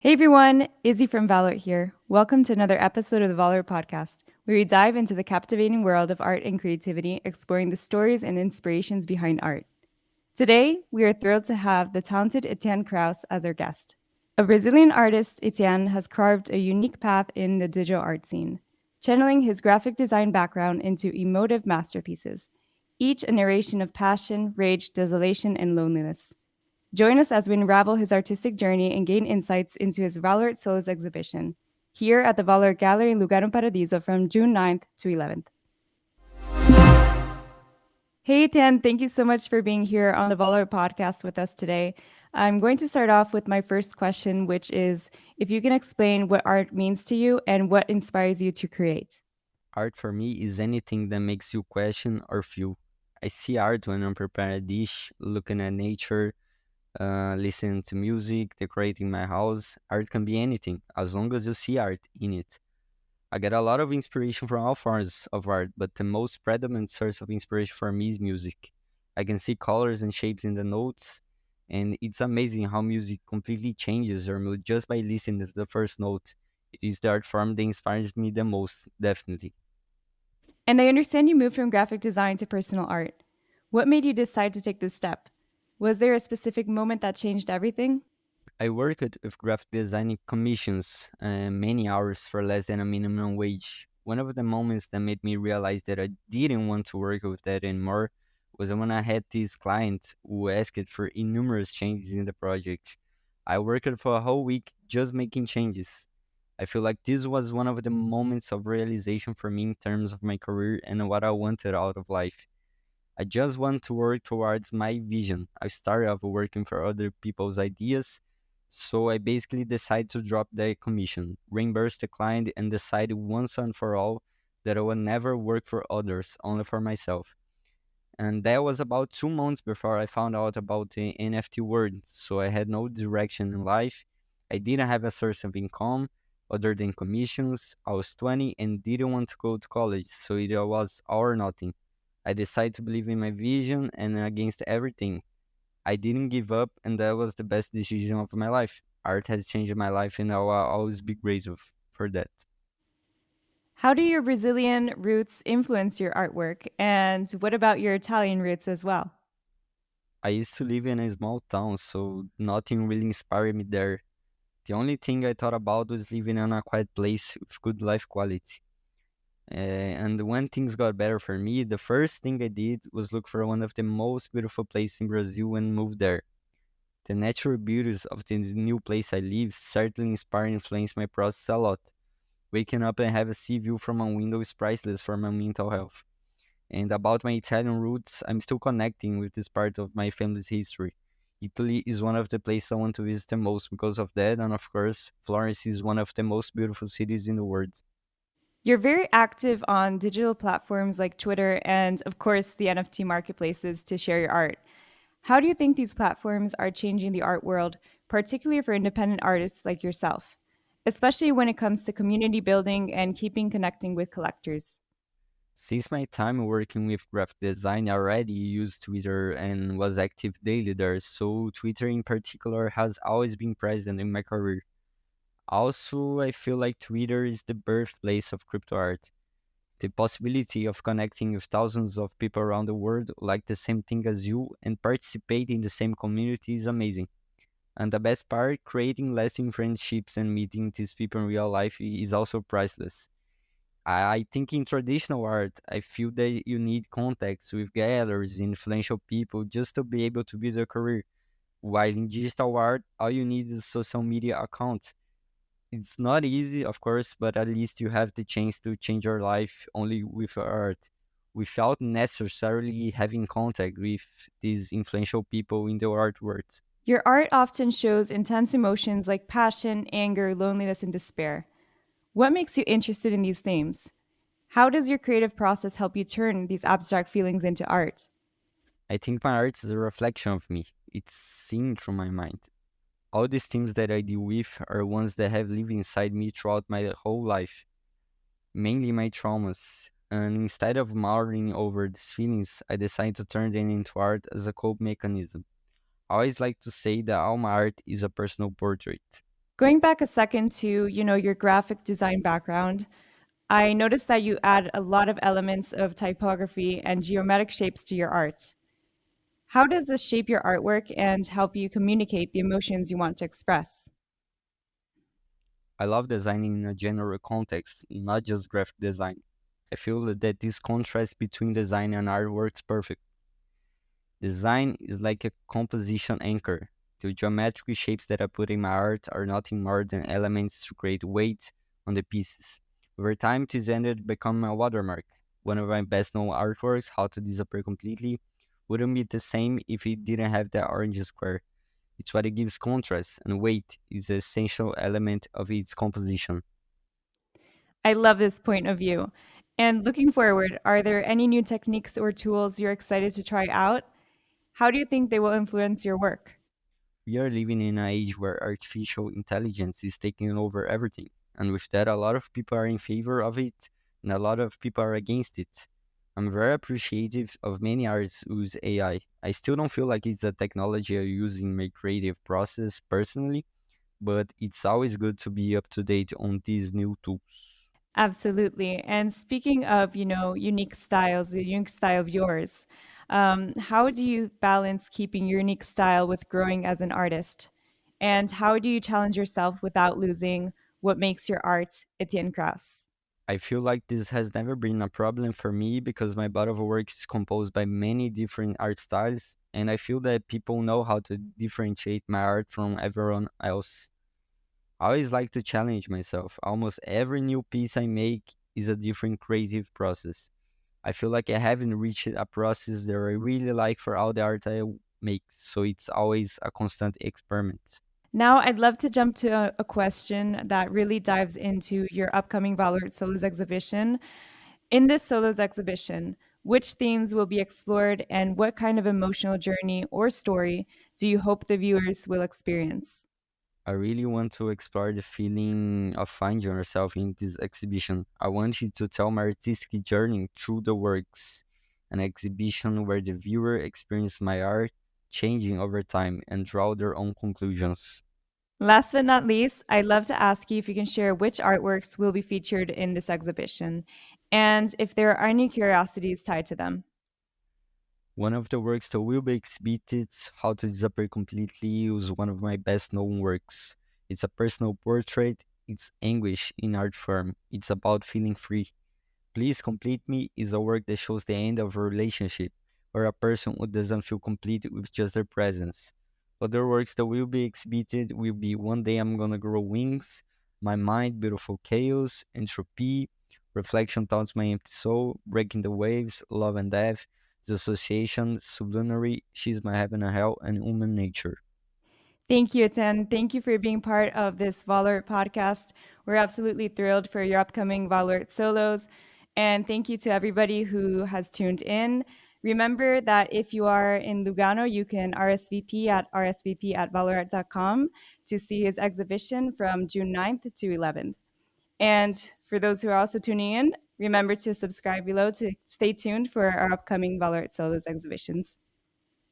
Hey everyone, Izzy from Valuart here. Welcome to another episode of the Valuart podcast, where we dive into the captivating world of art and creativity, exploring the stories and inspirations behind art. Today, we are thrilled to have the talented Etienne Crauss as our guest. A Brazilian artist, Etienne has carved a unique path in the digital art scene, channeling his graphic design background into emotive masterpieces, each a narration of passion, rage, desolation, and loneliness. Join us as we unravel his artistic journey and gain insights into his Valuart Solos exhibition here at the Valuart Gallery in Lugano-Paradiso from June 9th to 11th. Hey, Tan, thank you so much for being here on the Valuart podcast with us today. I'm going to start off with my first question, which is if you can explain what art means to you and what inspires you to create. Art for me is anything that makes you question or feel. I see art when I'm preparing a dish, looking at nature, listening to music, decorating my house. Art can be anything, as long as you see art in it. I get a lot of inspiration from all forms of art, but the most predominant source of inspiration for me is music. I can see colors and shapes in the notes, and it's amazing how music completely changes your mood just by listening to the first note. It is the art form that inspires me the most, definitely. And I understand you moved from graphic design to personal art. What made you decide to take this step? Was there a specific moment that changed everything? I worked with graphic designing commissions many hours for less than a minimum wage. One of the moments that made me realize that I didn't want to work with that anymore was when I had this client who asked for innumerous changes in the project. I worked for a whole week just making changes. I feel like this was one of the moments of realization for me in terms of my career and what I wanted out of life. I just want to work towards my vision. I started off working for other people's ideas, so I basically decided to drop the commission, reimburse the client, and decide once and for all that I would never work for others, only for myself. And that was about 2 months before I found out about the NFT world, so I had no direction in life. I didn't have a source of income other than commissions. I was 20 and didn't want to go to college, so it was all or nothing. I decided to believe in my vision and against everything. I didn't give up, and that was the best decision of my life. Art has changed my life, and I will always be grateful for that. How do your Brazilian roots influence your artwork? And what about your Italian roots as well? I used to live in a small town, so nothing really inspired me there. The only thing I thought about was living in a quiet place with good life quality. And when things got better for me, the first thing I did was look for one of the most beautiful places in Brazil and move there. The natural beauties of the new place I live certainly inspire and influence my process a lot. Waking up and have a sea view from a window is priceless for my mental health. And about my Italian roots, I'm still connecting with this part of my family's history. Italy is one of the places I want to visit the most because of that, and of course, Florence is one of the most beautiful cities in the world. You're very active on digital platforms like Twitter and, of course, the NFT marketplaces to share your art. How do you think these platforms are changing the art world, particularly for independent artists like yourself, especially when it comes to community building and keeping connecting with collectors? Since my time working with graphic design, I already used Twitter and was active daily there, so Twitter in particular has always been present in my career. Also, I feel like Twitter is the birthplace of crypto art. The possibility of connecting with thousands of people around the world who like the same thing as you and participate in the same community is amazing. And the best part, creating lasting friendships and meeting these people in real life is also priceless. I think in traditional art, I feel that you need contacts with galleries and influential people just to be able to build a career. While in digital art, all you need is a social media account. It's not easy, of course, but at least you have the chance to change your life only with art, without necessarily having contact with these influential people in the art world. Your art often shows intense emotions like passion, anger, loneliness, and despair. What makes you interested in these themes? How does your creative process help you turn these abstract feelings into art? I think my art is a reflection of me. It's seen through my mind. All these things that I deal with are ones that have lived inside me throughout my whole life, mainly my traumas. And instead of marveling over these feelings, I decided to turn them into art as a cope mechanism. I always like to say that all my art is a personal portrait. Going back a second to, your graphic design background, I noticed that you add a lot of elements of typography and geometric shapes to your art. How does this shape your artwork and help you communicate the emotions you want to express? I love designing in a general context, not just graphic design. I feel that this contrast between design and art works perfect. Design is like a composition anchor. The geometric shapes that I put in my art are nothing more than elements to create weight on the pieces. Over time, this ended become a watermark. One of my best known artworks, How to Disappear Completely, wouldn't be the same if it didn't have that orange square. It's what it gives contrast, and weight is the essential element of its composition. I love this point of view. And looking forward, are there any new techniques or tools you're excited to try out? How do you think they will influence your work? We are living in an age where artificial intelligence is taking over everything. And with that, a lot of people are in favor of it and a lot of people are against it. I'm very appreciative of many artists who use AI. I still don't feel like it's a technology I use in my creative process personally, but it's always good to be up to date on these new tools. Absolutely. And speaking of, unique styles, the unique style of yours, how do you balance keeping your unique style with growing as an artist? And how do you challenge yourself without losing what makes your art Etienne Crauss? I feel like this has never been a problem for me because my body of work is composed by many different art styles, and I feel that people know how to differentiate my art from everyone else. I always like to challenge myself. Almost every new piece I make is a different creative process. I feel like I haven't reached a process that I really like for all the art I make, so it's always a constant experiment. Now, I'd love to jump to a question that really dives into your upcoming Valuart Solos exhibition. In this Solos exhibition, which themes will be explored and what kind of emotional journey or story do you hope the viewers will experience? I really want to explore the feeling of finding yourself in this exhibition. I want you to tell my artistic journey through the works, an exhibition where the viewer experiences my art changing over time and draw their own conclusions. Last but not least, I'd love to ask you if you can share which artworks will be featured in this exhibition and if there are any curiosities tied to them. One of the works that will be exhibited, How to Disappear Completely, is one of my best known works. It's a personal portrait, it's anguish in art form, it's about feeling free. Please Complete Me is a work that shows the end of a relationship or a person who doesn't feel complete with just their presence. Other works that will be exhibited will be One Day I'm Gonna Grow Wings, My Mind, Beautiful Chaos, Entropy, Reflection Thoughts My Empty Soul, Breaking the Waves, Love and Death, Dissociation, Sublunary, She's My Heaven and Hell, and Human Nature. Thank you, Etienne. Thank you for being part of this Valuart podcast. We're absolutely thrilled for your upcoming Valuart solos. And thank you to everybody who has tuned in. Remember that if you are in Lugano, you can RSVP at rsvp@valuart.com to see his exhibition from June 9th to 11th. And for those who are also tuning in, remember to subscribe below to stay tuned for our upcoming Valuart Solos exhibitions.